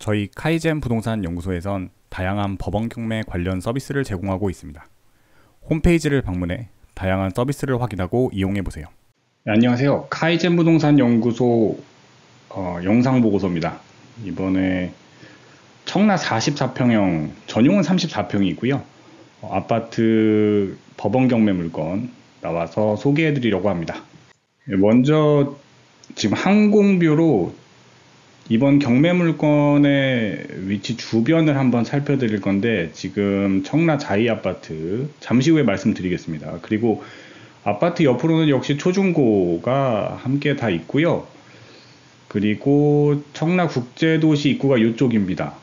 저희 카이젠 부동산 연구소에선 다양한 법원 경매 관련 서비스를 제공하고 있습니다. 홈페이지를 방문해 다양한 서비스를 확인하고 이용해보세요. 네, 안녕하세요. 카이젠 부동산 연구소 영상 보고서입니다. 이번에 청라 44평형, 전용은 34평이고요. 아파트 법원 경매 물건 나와서 소개해드리려고 합니다. 먼저 지금 항공뷰로 이번 경매 물건의 위치 주변을 한번 살펴드릴 건데, 지금 청라 자이 아파트 잠시 후에 말씀드리겠습니다. 그리고 아파트 옆으로는 역시 초중고가 함께 다 있고요. 그리고 청라 국제도시 입구가 이쪽입니다.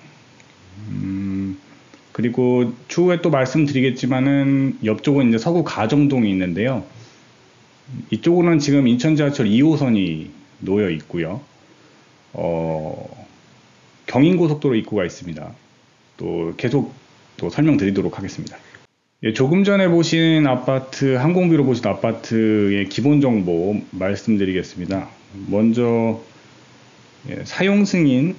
그리고 추후에 또 말씀드리겠지만은 옆쪽은 이제 서구 가정동이 있는데요. 이쪽으로는 지금 인천 지하철 2호선이 놓여 있고요. 경인고속도로 입구가 있습니다. 또 계속 또 설명드리도록 하겠습니다. 예, 조금 전에 보신 아파트, 항공뷰로 보신 아파트의 기본 정보 말씀드리겠습니다. 먼저 사용 승인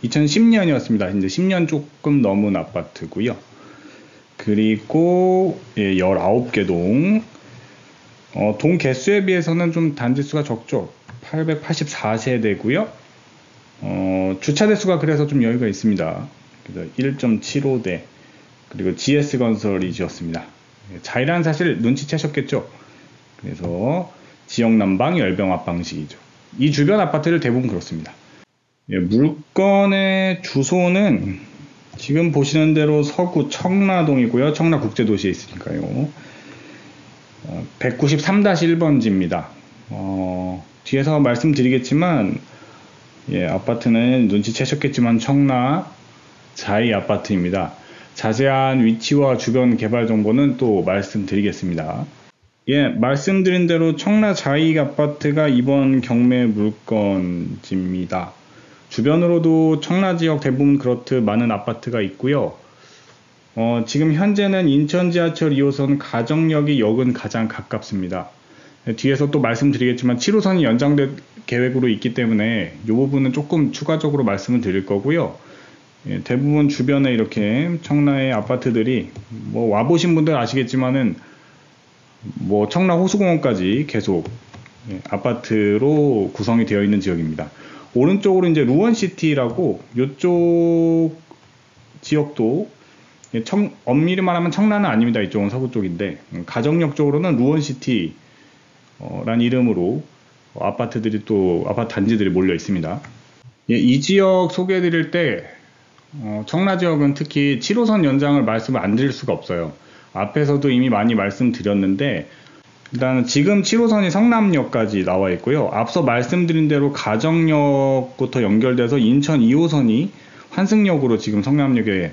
2010년이었습니다. 이제 10년 조금 넘은 아파트고요. 그리고 19개 동. 동 개수에 비해서는 좀 단지수가 적죠. 884세대고요. 주차 대수가 그래서 좀 여유가 있습니다. 그래서 1.75대. 그리고 GS건설이 지었습니다. 자이라는 사실 눈치채셨겠죠. 그래서 지역 난방 열병 압 방식이죠. 이 주변 아파트를 대부분 그렇습니다. 물건의 주소는 지금 보시는 대로 서구 청라동이고요. 청라 국제도시에 있으니까요. 193-1번지입니다. 뒤에서 말씀드리겠지만, 아파트는 눈치채셨겠지만 청라 자이 아파트입니다. 자세한 위치와 주변 개발 정보는 또 말씀드리겠습니다. 말씀드린 대로 청라 자이 아파트가 이번 경매 물건지입니다. 주변으로도 청라 지역 대부분 그렇듯 많은 아파트가 있고요. 지금 현재는 인천 지하철 2호선 가정역이 역은 가장 가깝습니다. 뒤에서 또 말씀드리겠지만 7호선이 연장될 계획으로 있기 때문에 이 부분은 조금 추가적으로 말씀을 드릴 거고요. 대부분 주변에 이렇게 청라의 아파트들이 와보신 분들 아시겠지만은 청라 호수공원까지 계속 아파트로 구성이 되어 있는 지역입니다. 오른쪽으로 이제 루원시티라고 이쪽 지역도 엄밀히 말하면 청라는 아닙니다. 이쪽은 서구 쪽인데 가정역 쪽으로는 루원시티 라는 이름으로 아파트 단지들이 몰려 있습니다. 이 지역 소개해 드릴 때 청라 지역은 특히 7호선 연장을 말씀을 안 드릴 수가 없어요. 앞에서도 이미 많이 말씀드렸는데, 일단 지금 7호선이 성남역까지 나와 있고요. 앞서 말씀드린 대로 가정역부터 연결돼서 인천 2호선이 환승역으로 지금 성남역에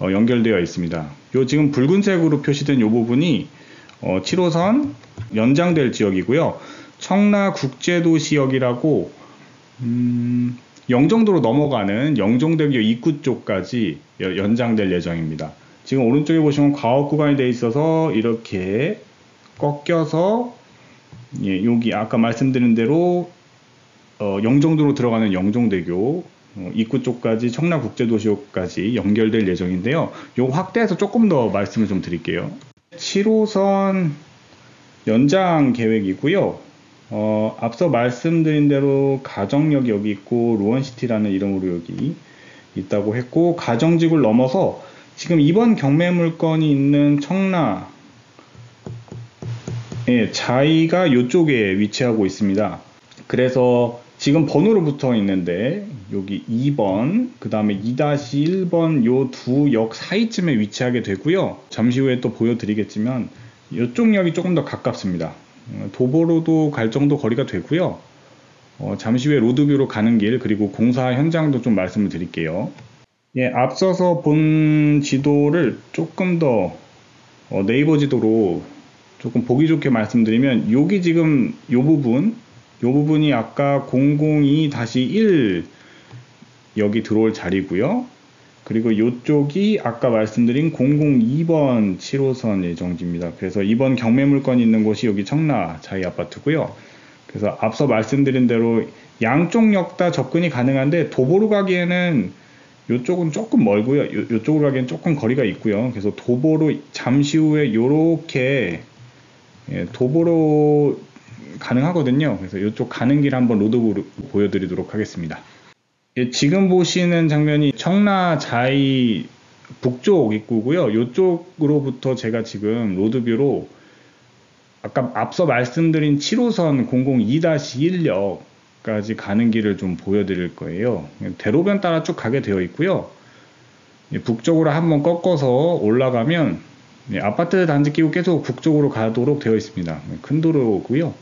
연결되어 있습니다. 요 지금 붉은색으로 표시된 이 부분이 7호선 연장될 지역이고요. 청라 국제도시역이라고 영종도로 넘어가는 영종대교 입구 쪽까지 연장될 예정입니다. 지금 오른쪽에 보시면 과업 구간이 되어 있어서 이렇게 꺾여서 여기 아까 말씀드린 대로 영종도로 들어가는 영종대교 입구 쪽까지 청라 국제도시역까지 연결될 예정인데요. 요 확대해서 조금 더 말씀을 좀 드릴게요. 7호선 연장 계획이고요. 앞서 말씀드린 대로 가정역이 여기 있고 루원시티라는 이름으로 여기 있다고 했고, 가정직을 넘어서 지금 이번 경매 물건이 있는 청라 자이가 이쪽에 위치하고 있습니다. 그래서 지금 번호로 붙어 있는데 여기 2번, 그 다음에 2-1번 요 두 역 사이쯤에 위치하게 되고요. 잠시 후에 또 보여드리겠지만 이쪽 역이 조금 더 가깝습니다. 도보로도 갈 정도 거리가 되고요. 잠시 후에 로드뷰로 가는 길, 그리고 공사 현장도 좀 말씀을 드릴게요. 앞서서 본 지도를 조금 더 네이버 지도로 조금 보기 좋게 말씀드리면, 여기 지금 요 부분이 아까 002-1 여기 들어올 자리고요. 그리고 이쪽이 아까 말씀드린 002번 7호선 예정지입니다. 그래서 이번 경매 물건이 있는 곳이 여기 청라 자이 아파트고요. 그래서 앞서 말씀드린 대로 양쪽 역 다 접근이 가능한데 도보로 가기에는 이쪽은 조금 멀고요. 이쪽으로 가기엔 조금 거리가 있고요. 그래서 도보로 잠시 후에 이렇게 도보로 가능하거든요. 그래서 이쪽 가는 길 한번 로드뷰로 보여드리도록 하겠습니다. 지금 보시는 장면이 청라 자이 북쪽 입구고요. 이쪽으로부터 제가 지금 로드뷰로 아까 앞서 말씀드린 7호선 002-1역까지 가는 길을 좀 보여드릴 거예요. 대로변 따라 쭉 가게 되어 있고요. 북쪽으로 한번 꺾어서 올라가면 아파트 단지 끼고 계속 북쪽으로 가도록 되어 있습니다. 큰 도로고요.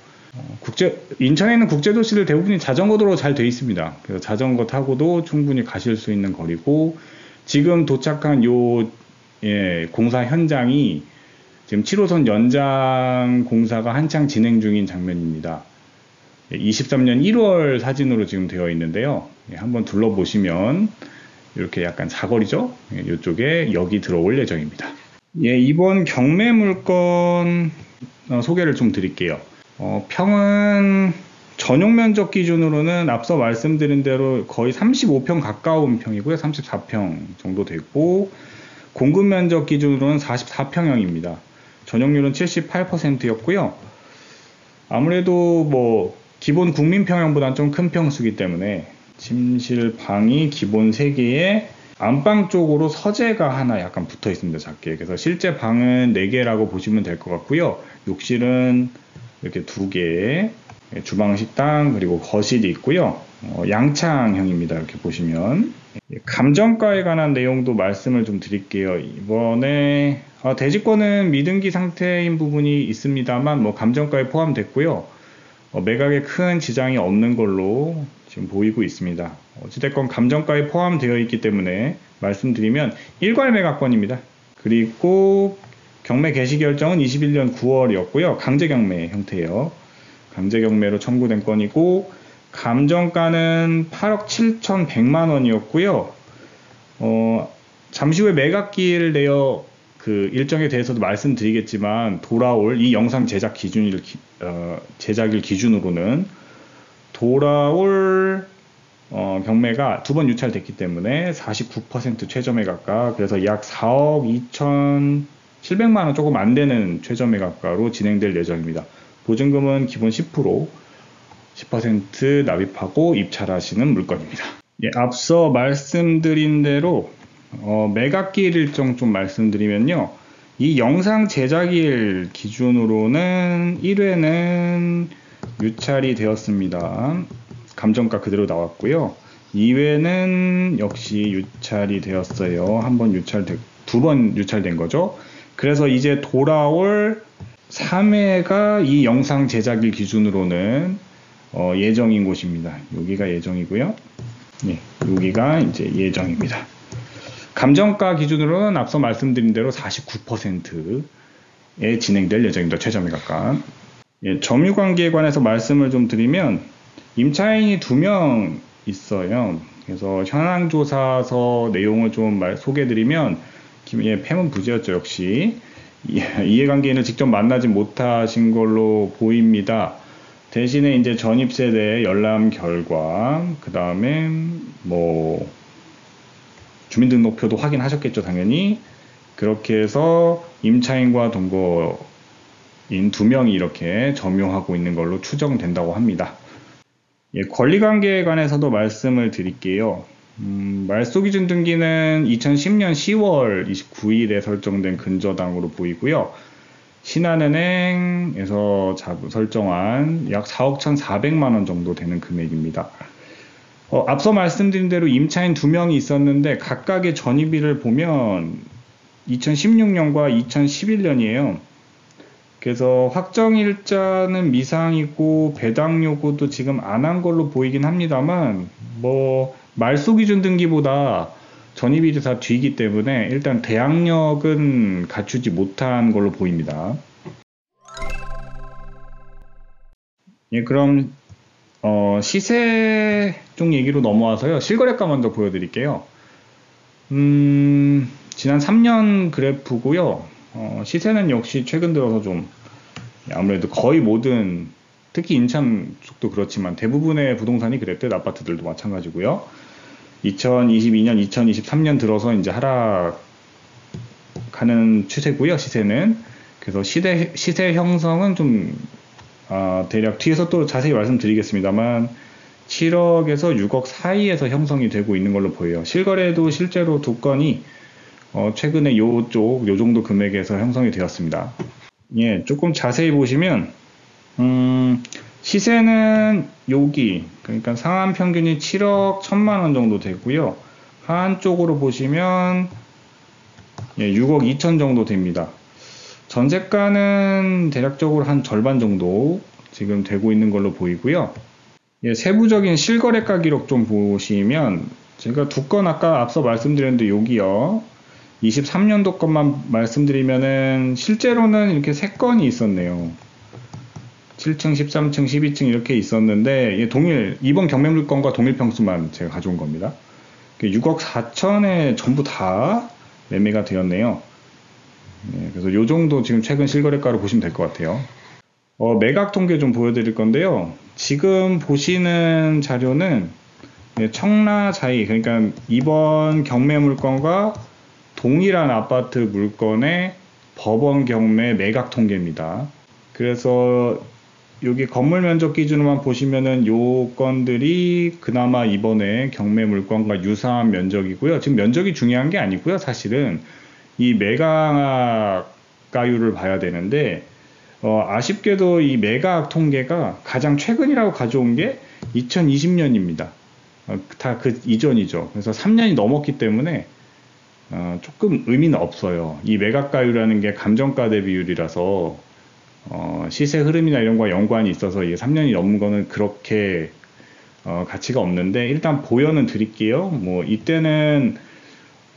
인천에 있는 국제도시들 대부분이 자전거 도로 잘 되어 있습니다. 그래서 자전거 타고도 충분히 가실 수 있는 거리고, 지금 도착한 공사 현장이 지금 7호선 연장 공사가 한창 진행 중인 장면입니다. 23년 1월 사진으로 지금 되어 있는데요. 한번 둘러보시면 이렇게 약간 사거리죠? 이쪽에 역이 들어올 예정입니다. 이번 경매 물건 소개를 좀 드릴게요. 평은 전용 면적 기준으로는 앞서 말씀드린 대로 거의 35평 가까운 평이고요. 34평 정도 되고, 공급 면적 기준으로는 44평형입니다. 전용률은 78%였고요. 아무래도 기본 국민평형보다는 좀 큰 평수기 때문에 침실 방이 기본 3개에 안방 쪽으로 서재가 하나 약간 붙어 있습니다. 작게. 그래서 실제 방은 4개라고 보시면 될 것 같고요. 욕실은 이렇게 2개, 주방, 식당, 그리고 거실이 있고요. 양창형입니다. 이렇게 보시면. 감정가에 관한 내용도 말씀을 좀 드릴게요. 이번에 대지권은 미등기 상태인 부분이 있습니다만 감정가에 포함됐고요. 매각에 큰 지장이 없는 걸로 지금 보이고 있습니다. 어찌됐건 감정가에 포함되어 있기 때문에 말씀드리면 일괄 매각권입니다. 그리고 경매 개시 결정은 21년 9월이었고요. 강제 경매 형태예요. 강제 경매로 청구된 건이고, 감정가는 8억 7,100만 원이었고요. 잠시 후에 매각기일 내역 일정에 대해서도 말씀드리겠지만, 돌아올 이 영상 제작일 기준으로는 돌아올 경매가 2번 유찰됐기 때문에 49% 최저 매각가, 그래서 약 4억 2,700만 원 조금 안 되는 최저 매각가로 진행될 예정입니다. 보증금은 기본 10% 납입하고 입찰하시는 물건입니다. 앞서 말씀드린 대로 매각기일 일정 좀 말씀드리면요. 이 영상 제작일 기준으로는 1회는 유찰이 되었습니다. 감정가 그대로 나왔고요. 2회는 역시 유찰이 되었어요. 2번 유찰된 거죠. 그래서 이제 돌아올 3회가 이 영상 제작일 기준으로는 예정인 곳입니다. 여기가 예정이고요. 여기가 이제 예정입니다. 감정가 기준으로는 앞서 말씀드린 대로 49%에 진행될 예정입니다. 최저 매각가. 점유 관계에 관해서 말씀을 좀 드리면, 임차인이 2명 있어요. 그래서 현황 조사서 내용을 좀 소개해드리면, 폐문 부재였죠. 역시 이해관계인을 직접 만나지 못하신 걸로 보입니다. 대신에 이제 전입세대 열람 결과, 그 다음에 주민등록표도 확인하셨겠죠, 당연히. 그렇게 해서 임차인과 동거인 2명이 이렇게 점유하고 있는 걸로 추정된다고 합니다. 권리관계에 관해서도 말씀을 드릴게요. 말소기준 등기는 2010년 10월 29일에 설정된 근저당으로 보이고요. 신한은행에서 설정한 약 4억 1,400만 원 정도 되는 금액입니다. 앞서 말씀드린 대로 임차인 2명이 있었는데 각각의 전입일을 보면 2016년과 2011년이에요. 그래서 확정일자는 미상이고 배당 요구도 지금 안 한 걸로 보이긴 합니다만, 말소기준 등기보다 전입일이 다 뒤이기 때문에 일단 대항력은 갖추지 못한 걸로 보입니다. 그럼 시세 쪽 얘기로 넘어와서요. 실거래가 먼저 보여드릴게요. 지난 3년 그래프고요. 시세는 역시 최근 들어서 좀 아무래도 거의 모든 특히 인천 쪽도 그렇지만 대부분의 부동산이 그랬대요. 아파트들도 마찬가지고요. 2022년, 2023년 들어서 이제 하락하는 추세고요. 시세는. 그래서 시세 형성은 좀 대략 뒤에서 또 자세히 말씀드리겠습니다만 7억에서 6억 사이에서 형성이 되고 있는 걸로 보여요. 실거래도 실제로 두 건이 최근에 요 정도 금액에서 형성이 되었습니다. 예, 조금 자세히 보시면 시세는 여기 그러니까 상한 평균이 7억 1천만 원 정도 되고요. 하한 쪽으로 보시면 6억 2천 정도 됩니다. 전세가는 대략적으로 한 절반 정도 지금 되고 있는 걸로 보이고요. 세부적인 실거래가 기록 좀 보시면 제가 두 건 아까 앞서 말씀드렸는데 여기요. 23년도 것만 말씀드리면은 실제로는 이렇게 세 건이 있었네요. 7층, 13층, 12층 이렇게 있었는데 이번 경매 물건과 동일 평수만 제가 가져온 겁니다. 6억 4천에 전부 다 매매가 되었네요. 그래서 요 정도 지금 최근 실거래가로 보시면 될 것 같아요. 매각 통계 좀 보여드릴 건데요. 지금 보시는 자료는 청라자이 그러니까 이번 경매 물건과 동일한 아파트 물건의 법원 경매 매각 통계입니다. 그래서 여기 건물 면적 기준으로만 보시면은 요 건들이 그나마 이번에 경매 물건과 유사한 면적이고요. 지금 면적이 중요한 게 아니고요. 사실은 이 매각가율을 봐야 되는데 아쉽게도 이 매각 통계가 가장 최근이라고 가져온 게 2020년입니다. 다 그 이전이죠. 그래서 3년이 넘었기 때문에 조금 의미는 없어요. 이 매각가율이라는 게 감정가 대비율이라서 시세 흐름이나 이런 거와 연관이 있어서 이게 3년이 넘은 거는 그렇게 가치가 없는데 일단 보여는 드릴게요. 뭐 이때는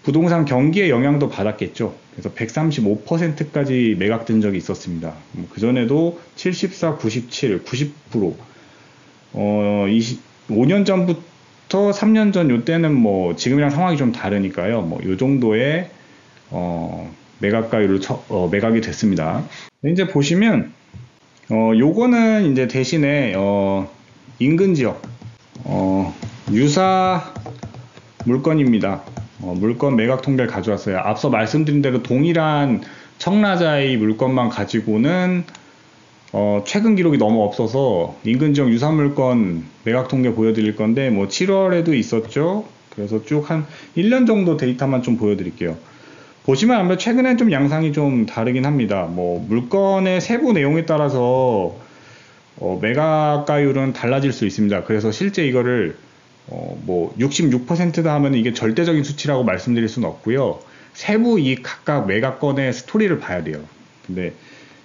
부동산 경기의 영향도 받았겠죠. 그래서 135%까지 매각된 적이 있었습니다. 그전에도 74, 97, 90%, 5년 전부터 3년 전 요때는 뭐 지금이랑 상황이 좀 다르니까요. 뭐 요 정도의 매각가율로 매각이 됐습니다. 이제 보시면 요거는 이제 대신에 인근 지역 유사 물건입니다. 물건 매각 통계를 가져왔어요. 앞서 말씀드린 대로 동일한 청라자의 물건만 가지고는 최근 기록이 너무 없어서 인근 지역 유사 물건 매각 통계 보여드릴 건데 뭐 7월에도 있었죠. 그래서 쭉 한 1년 정도 데이터만 좀 보여드릴게요. 보시면 아무래도 최근엔 좀 양상이 좀 다르긴 합니다. 뭐 물건의 세부 내용에 따라서 매각가율은 달라질 수 있습니다. 그래서 실제 이거를 뭐 66%다 하면 이게 절대적인 수치라고 말씀드릴 수는 없고요. 세부 이 각각 매각건의 스토리를 봐야 돼요. 근데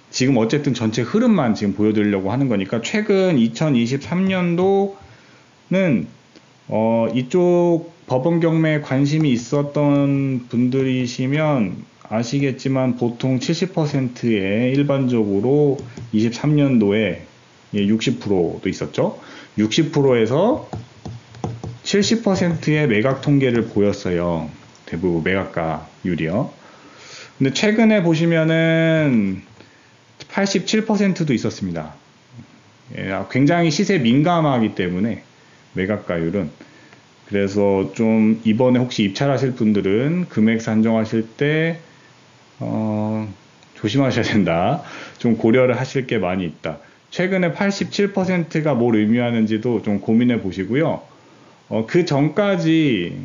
지금 어쨌든 전체 흐름만 지금 보여드리려고 하는 거니까 최근 2023년도는 이쪽 법원 경매에 관심이 있었던 분들이시면 아시겠지만 보통 70%의 일반적으로 23년도에 60%도 있었죠. 60%에서 70%의 매각 통계를 보였어요. 대부분 매각가율이요. 근데 최근에 보시면은 87%도 있었습니다. 굉장히 시세 민감하기 때문에 매각가율은 그래서 좀 이번에 혹시 입찰하실 분들은 금액 산정하실 때 조심하셔야 된다. 좀 고려를 하실 게 많이 있다. 최근에 87%가 뭘 의미하는지도 좀 고민해 보시고요. 그 전까지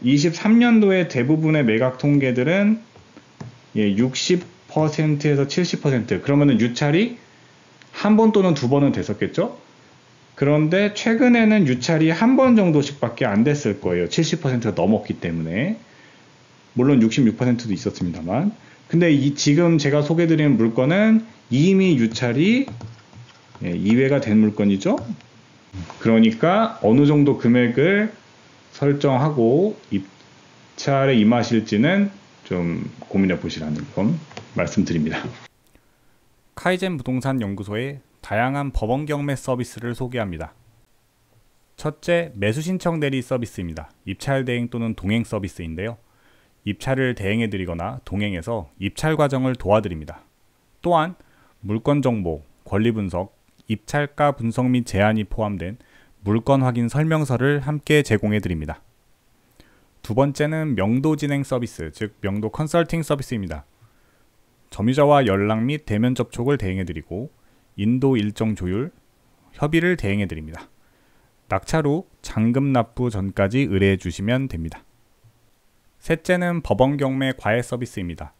23년도에 대부분의 매각 통계들은 60%에서 70% 그러면은 유찰이 한 번 또는 두 번은 됐었겠죠? 그런데 최근에는 유찰이 한 번 정도씩밖에 안 됐을 거예요. 70%가 넘었기 때문에. 물론 66%도 있었습니다만. 근데 지금 제가 소개드리는 물건은 이미 유찰이 2회가 된 물건이죠. 그러니까 어느 정도 금액을 설정하고 입찰에 임하실지는 좀 고민해 보시라는 건 말씀드립니다. 카이젠 부동산 연구소의 다양한 법원 경매 서비스를 소개합니다. 첫째, 매수 신청 대리 서비스입니다. 입찰 대행 또는 동행 서비스인데요. 입찰을 대행해 드리거나 동행해서 입찰 과정을 도와드립니다. 또한 물건 정보, 권리 분석, 입찰가 분석 및 제한이 포함된 물건 확인 설명서를 함께 제공해 드립니다. 두 번째는 명도 진행 서비스, 즉 명도 컨설팅 서비스입니다. 점유자와 연락 및 대면 접촉을 대행해 드리고 인도 일정 조율, 협의를 대행해 드립니다. 낙찰 후 잔금 납부 전까지 의뢰해 주시면 됩니다. 셋째는 법원 경매 과외 서비스입니다.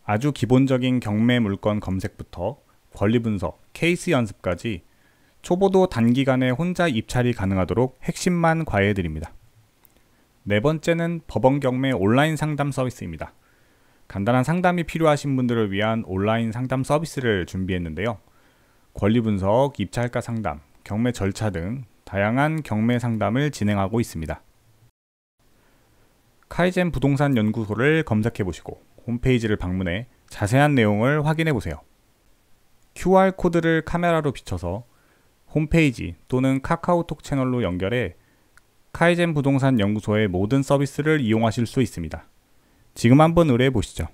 아주 기본적인 경매 물건 검색부터 권리 분석, 케이스 연습까지 초보도 단기간에 혼자 입찰이 가능하도록 핵심만 과외해 드립니다. 네 번째는 법원 경매 온라인 상담 서비스입니다. 간단한 상담이 필요하신 분들을 위한 온라인 상담 서비스를 준비했는데요. 권리 분석, 입찰가 상담, 경매 절차 등 다양한 경매 상담을 진행하고 있습니다. 카이젠 부동산 연구소를 검색해 보시고 홈페이지를 방문해 자세한 내용을 확인해 보세요. QR코드를 카메라로 비춰서 홈페이지 또는 카카오톡 채널로 연결해 카이젠 부동산 연구소의 모든 서비스를 이용하실 수 있습니다. 지금 한번 의뢰해 보시죠.